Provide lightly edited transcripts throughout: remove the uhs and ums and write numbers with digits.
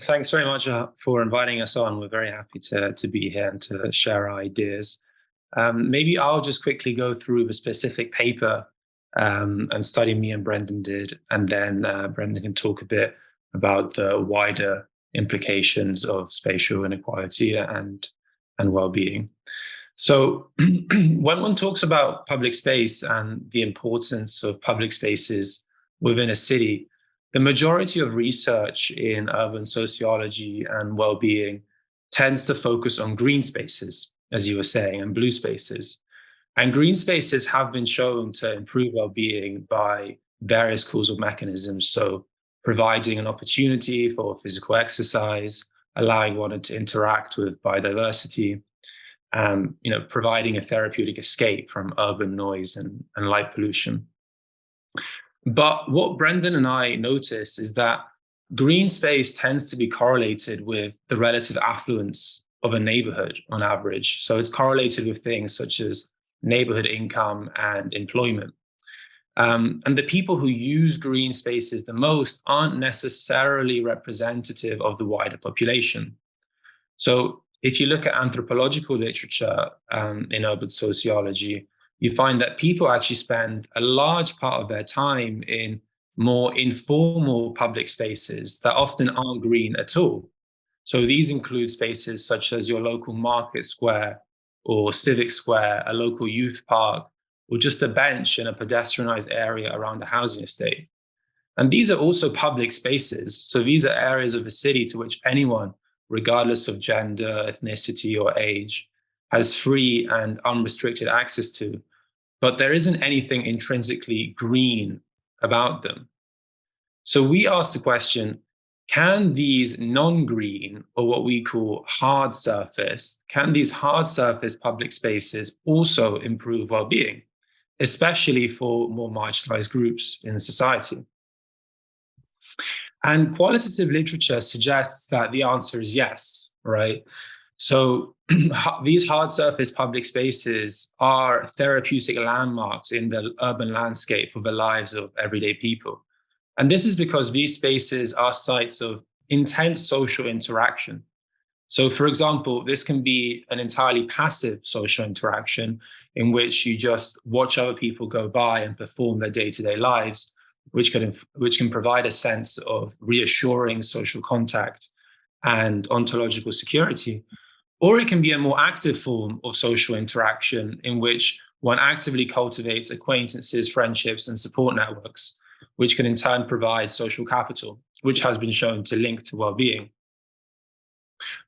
Thanks very much for inviting us on. We're very happy to be here and to share our ideas. Maybe I'll just quickly go through the specific paper and study me and Brendan did, and then Brendan can talk a bit about the wider implications of spatial inequality and well-being. So when one talks about public space and the importance of public spaces within a city, the majority of research in urban sociology and well-being tends to focus on green spaces, as you were saying, and blue spaces. And green spaces have been shown to improve well-being by various causal mechanisms. So providing an opportunity for physical exercise, allowing one to interact with biodiversity, providing a therapeutic escape from urban noise and light pollution. But what Brendan and I notice is that green space tends to be correlated with the relative affluence of a neighborhood on average. So it's correlated with things such as neighborhood income and employment. And the people who use green spaces the most aren't necessarily representative of the wider population. So if you look at anthropological literature in urban sociology, you find that people actually spend a large part of their time in more informal public spaces that often aren't green at all. So these include spaces such as your local market square or civic square, a local youth park, or just a bench in a pedestrianized area around a housing estate. And these are also public spaces. So these are areas of the city to which anyone, regardless of gender, ethnicity, or age, has free and unrestricted access to. But there isn't anything intrinsically green about them. So we asked the question, can these non-green, or what we call hard surface, can these hard surface public spaces also improve well-being, especially for more marginalized groups in society? And qualitative literature suggests that the answer is yes, right? So these hard surface public spaces are therapeutic landmarks in the urban landscape for the lives of everyday people. And this is because these spaces are sites of intense social interaction. So for example, this can be an entirely passive social interaction in which you just watch other people go by and perform their day-to-day lives, which can provide a sense of reassuring social contact and ontological security. Or it can be a more active form of social interaction in which one actively cultivates acquaintances, friendships, and support networks, which can in turn provide social capital, which has been shown to link to well-being.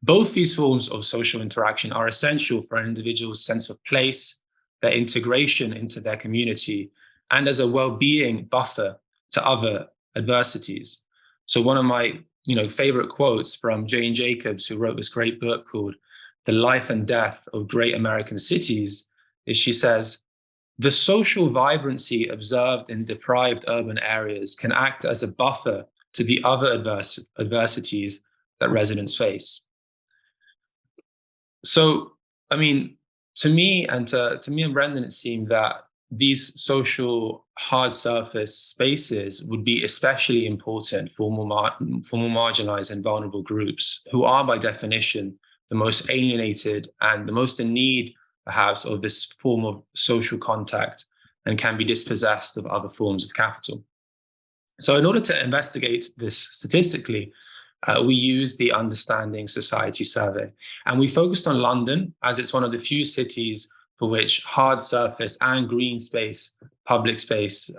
Both these forms of social interaction are essential for an individual's sense of place, their integration into their community, and as a well-being buffer to other adversities. So one of my favorite quotes from Jane Jacobs, who wrote this great book called The Life and Death of Great American Cities, is she says, "The social vibrancy observed in deprived urban areas can act as a buffer to the other adversities that residents face." So, to me and Brendan, it seemed that these social hard surface spaces would be especially important for more marginalized and vulnerable groups who are by definition the most alienated and the most in need, perhaps, of this form of social contact and can be dispossessed of other forms of capital. So in order to investigate this statistically, we used the Understanding Society survey, and we focused on London as it's one of the few cities for which hard surface and green space, public space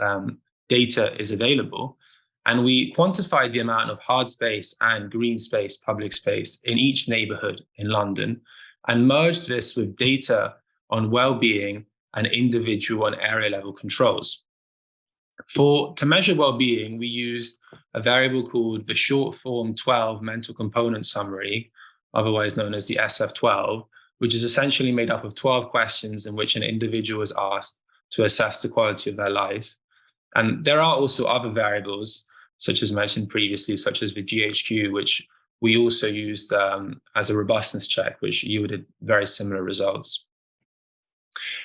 data is available. And we quantified the amount of hard space and green space, public space in each neighborhood in London and merged this with data on well-being and individual and area level controls. To measure well-being, we used a variable called the short form 12 mental component summary, otherwise known as the SF12, which is essentially made up of 12 questions in which an individual is asked to assess the quality of their life. And there are also other variables, such as mentioned previously, such as the GHQ, which we also used as a robustness check, which yielded very similar results.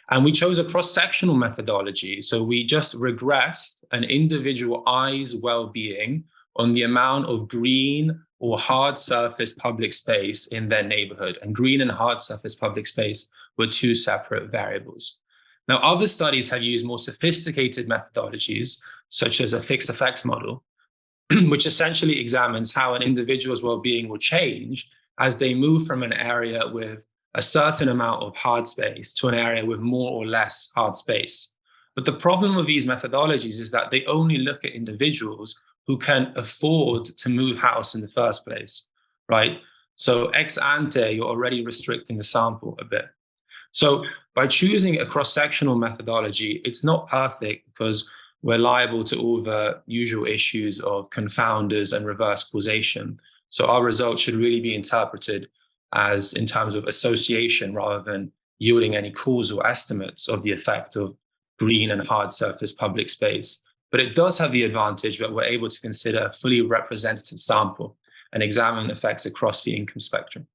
And we chose a cross-sectional methodology. So we just regressed an individual eye's well-being on the amount of green or hard surface public space in their neighborhood. And green and hard surface public space were two separate variables. Now, other studies have used more sophisticated methodologies, such as a fixed effects model, which essentially examines how an individual's well-being will change as they move from an area with a certain amount of hard space to an area with more or less hard space. But the problem with these methodologies is that they only look at individuals who can afford to move house in the first place, right? So ex ante, you're already restricting the sample a bit. So by choosing a cross-sectional methodology, it's not perfect because we're liable to all the usual issues of confounders and reverse causation. So our results should really be interpreted as in terms of association rather than yielding any causal estimates of the effect of green and hard surface public space. But it does have the advantage that we're able to consider a fully representative sample and examine effects across the income spectrum.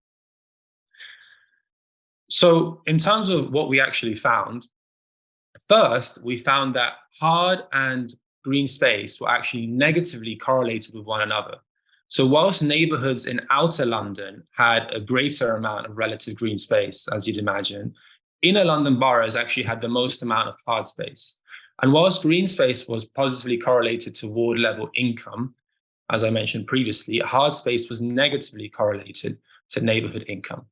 So in terms of what we actually found, first, we found that hard and green space were actually negatively correlated with one another. So whilst neighbourhoods in outer London had a greater amount of relative green space, as you'd imagine, inner London boroughs actually had the most amount of hard space. And whilst green space was positively correlated to ward level income, as I mentioned previously, hard space was negatively correlated to neighbourhood income.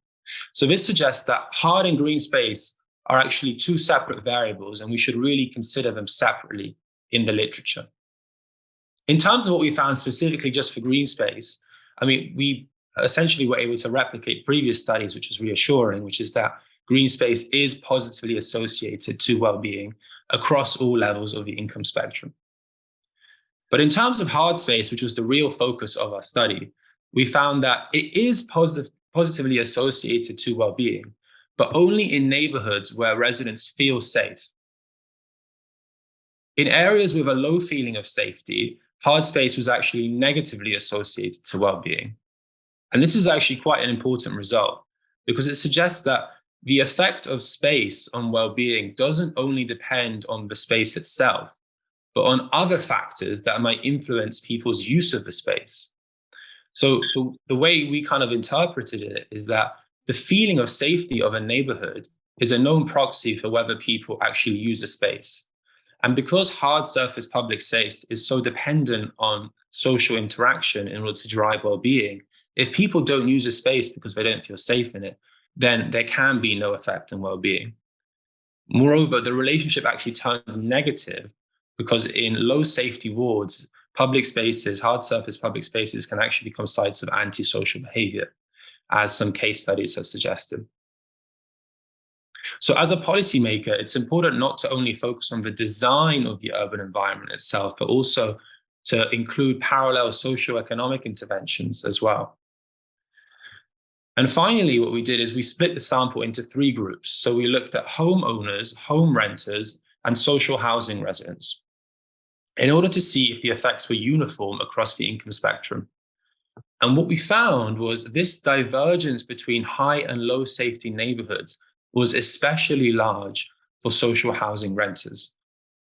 So this suggests that hard and green space are actually two separate variables, and we should really consider them separately in the literature. In terms of what we found specifically just for green space, I mean, we essentially were able to replicate previous studies, which was reassuring, which is that green space is positively associated to well-being across all levels of the income spectrum. But in terms of hard space, which was the real focus of our study, we found that it is positively associated to well-being, but only in neighborhoods where residents feel safe. In areas with a low feeling of safety, hard space was actually negatively associated to well-being. And this is actually quite an important result because it suggests that the effect of space on well-being doesn't only depend on the space itself, but on other factors that might influence people's use of the space. So the way we kind of interpreted it is that the feeling of safety of a neighborhood is a known proxy for whether people actually use a space. And because hard surface public space is so dependent on social interaction in order to drive well-being, if people don't use a space because they don't feel safe in it, then there can be no effect on well-being. Moreover, the relationship actually turns negative because in low safety wards, public spaces, hard surface public spaces can actually become sites of antisocial behavior, as some case studies have suggested. So as a policymaker, it's important not to only focus on the design of the urban environment itself, but also to include parallel socioeconomic interventions as well. And finally, what we did is we split the sample into three groups. So we looked at homeowners, home renters, and social housing residents in order to see if the effects were uniform across the income spectrum. And what we found was this divergence between high and low safety neighborhoods was especially large for social housing renters,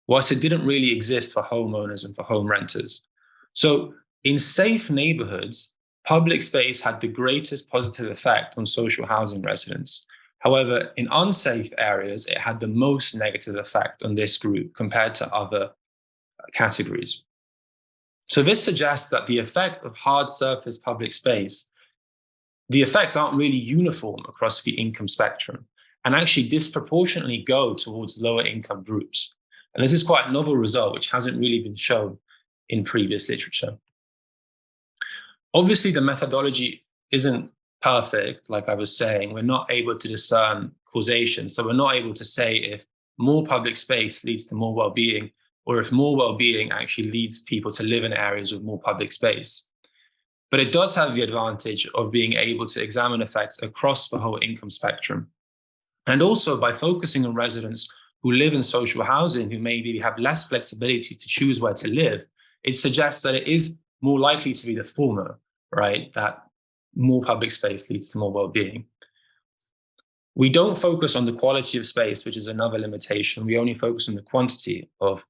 whilst it didn't really exist for homeowners and for home renters. So in safe neighborhoods, public space had the greatest positive effect on social housing residents. However, in unsafe areas, it had the most negative effect on this group compared to other categories. So this suggests that the effect of hard surface public space, the effects aren't really uniform across the income spectrum and actually disproportionately go towards lower income groups. And this is quite a novel result, which hasn't really been shown in previous literature. Obviously, the methodology isn't perfect, like I was saying. We're not able to discern causation. So we're not able to say if more public space leads to more well-being, or if more well-being actually leads people to live in areas with more public space. But it does have the advantage of being able to examine effects across the whole income spectrum. And also by focusing on residents who live in social housing, who maybe have less flexibility to choose where to live, it suggests that it is more likely to be the former, right? That more public space leads to more well-being. We don't focus on the quality of space, which is another limitation. We only focus on the quantity of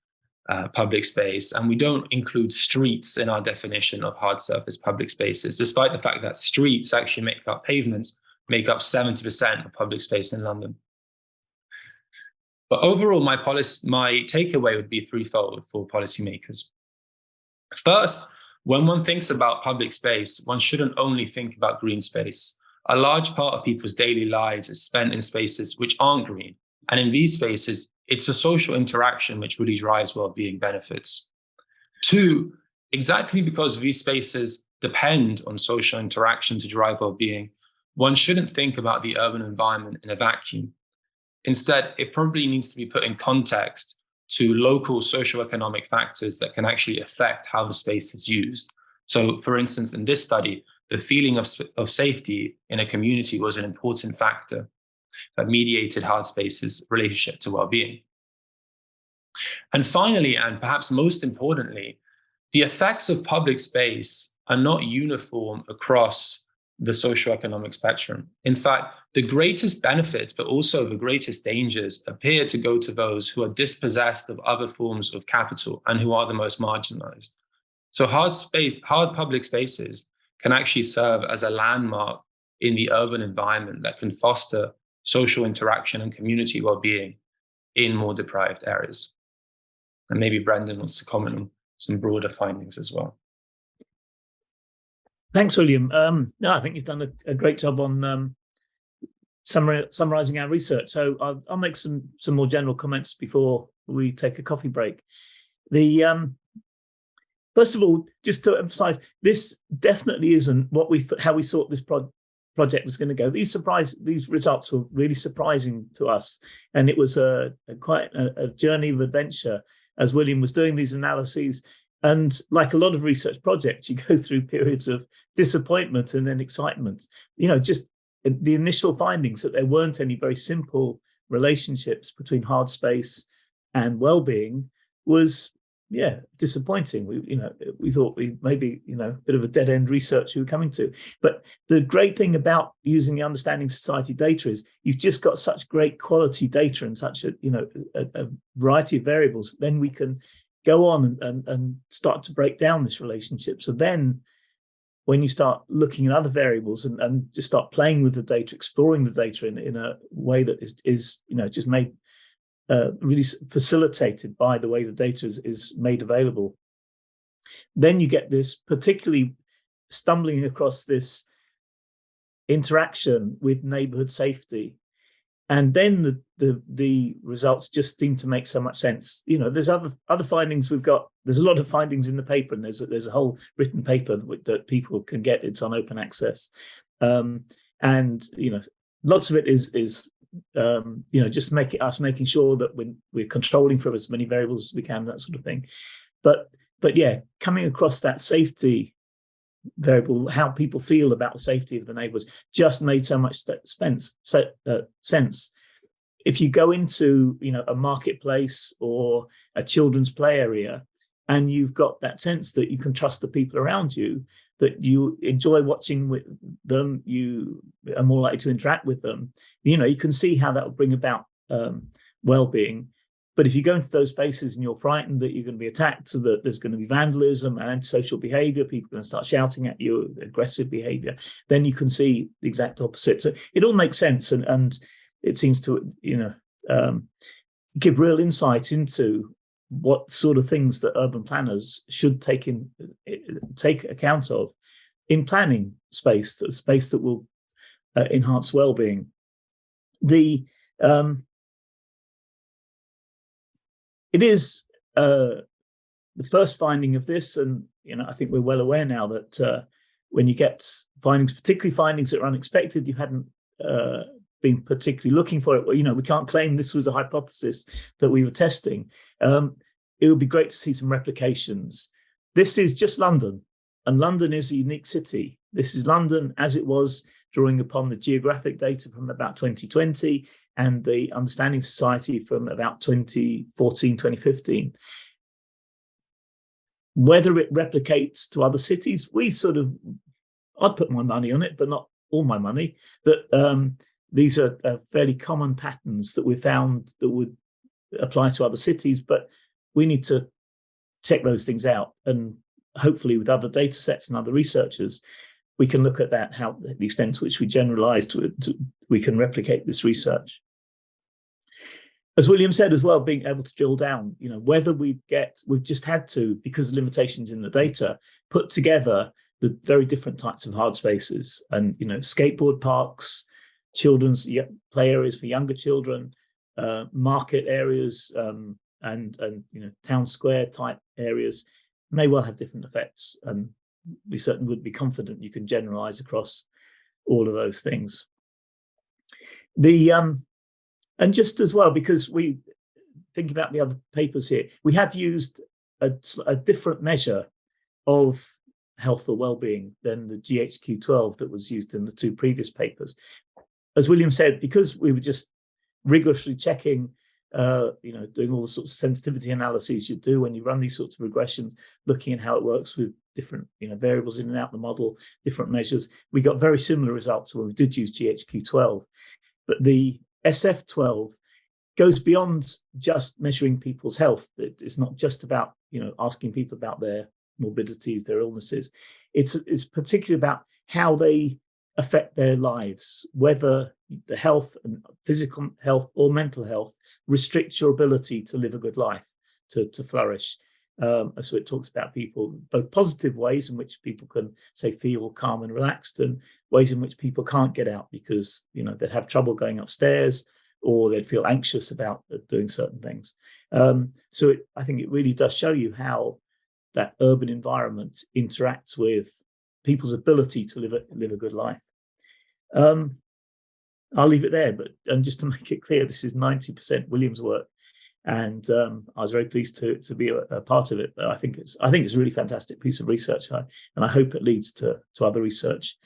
public space, and we don't include streets in our definition of hard surface public spaces, despite the fact that streets actually pavements make up 70% of public space in London. But overall, my takeaway would be threefold for policymakers. First, when one thinks about public space, one shouldn't only think about green space. A large part of people's daily lives is spent in spaces which aren't green. And in these spaces, it's the social interaction which really drives well-being benefits. Two, exactly because these spaces depend on social interaction to drive well-being, one shouldn't think about the urban environment in a vacuum. Instead, it probably needs to be put in context to local socioeconomic factors that can actually affect how the space is used. So, for instance, in this study, the feeling of safety in a community was an important factor that mediated hard spaces' relationship to well-being. And finally, and perhaps most importantly, the effects of public space are not uniform across the socioeconomic spectrum. In fact, the greatest benefits, but also the greatest dangers, appear to go to those who are dispossessed of other forms of capital and who are the most marginalized. So hard public spaces can actually serve as a landmark in the urban environment that can foster social interaction and community well-being in more deprived areas. And maybe Brendan wants to comment on some broader findings as well. Thanks, William. No, I think you've done a great job on summarising our research. So I'll make some more general comments before we take a coffee break. First of all, just to emphasise, this definitely isn't how we thought this project was going to go. These results were really surprising to us, and it was quite a journey of adventure as William was doing these analyses. And like a lot of research projects, you go through periods of disappointment and then excitement. Just the initial findings that there weren't any very simple relationships between hard space and well-being was, disappointing. We thought maybe a bit of a dead end research we were coming to. But the great thing about using the Understanding Society data is you've just got such great quality data and such a variety of variables. Then we can go on and start to break down this relationship. So then when you start looking at other variables and just start playing with the data, exploring the data in a way that is just made really facilitated by the way the data is made available, then you get this particularly stumbling across this interaction with neighbourhood safety. And then the results just seem to make so much sense. There's other findings we've got. There's a lot of findings in the paper, and there's a whole written paper that people can get. It's on open access, and lots of it is just making sure that we're controlling for as many variables as we can, that sort of thing. But coming across that safety variable, how people feel about the safety of the neighbours, just made so much sense. If you go into a marketplace or a children's play area, and you've got that sense that you can trust the people around you, that you enjoy watching with them, you are more likely to interact with them, you can see how that will bring about well-being. But if you go into those spaces and you're frightened that you're going to be attacked, so that there's going to be vandalism and antisocial behaviour, people are going to start shouting at you, aggressive behaviour, then you can see the exact opposite. So it all makes sense, and it seems to give real insight into what sort of things that urban planners should take account of in planning space, the space that will enhance well-being. It is the first finding of this, and I think we're well aware now that when you get findings, particularly findings that are unexpected, you hadn't been particularly looking for it. Well, we can't claim this was a hypothesis that we were testing. It would be great to see some replications. This is just London, and London is a unique city. This is London as it was, drawing upon the geographic data from about 2020 and the Understanding Society from about 2014, 2015. Whether it replicates to other cities, I'd put my money on it, but not all my money, that these are fairly common patterns that we found that would apply to other cities, but we need to check those things out. And hopefully with other data sets and other researchers, we can look at that, how the extent to which we generalize we can replicate this research. As William said as well, being able to drill down, whether we've just had to, because of limitations in the data, put together the very different types of hard spaces and, skateboard parks, children's play areas for younger children, market areas, and town square type areas may well have different effects. And we certainly would be confident you can generalize across all of those things. And just as well, because we think about the other papers here, we have used a different measure of health or well-being than the GHQ-12 that was used in the two previous papers. As William said, because we were just rigorously checking, doing all the sorts of sensitivity analyses you do when you run these sorts of regressions, looking at how it works with different variables in and out the model, different measures, we got very similar results when we did use GHQ-12. But the SF-12 goes beyond just measuring people's health. It's not just about asking people about their morbidities, their illnesses. It's particularly about how they affect their lives, whether the health and physical health or mental health restricts your ability to live a good life, to flourish. So it talks about people, both positive ways in which people can, say, feel calm and relaxed, and ways in which people can't get out because, they'd have trouble going upstairs or they'd feel anxious about doing certain things. So I think it really does show you how that urban environment interacts with people's ability to live a good life. I'll leave it there, and just to make it clear, this is 90% William's work. And I was very pleased to be a part of it. But I think it's a really fantastic piece of research, and I hope it leads to other research,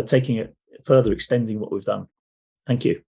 taking it further, extending what we've done. Thank you.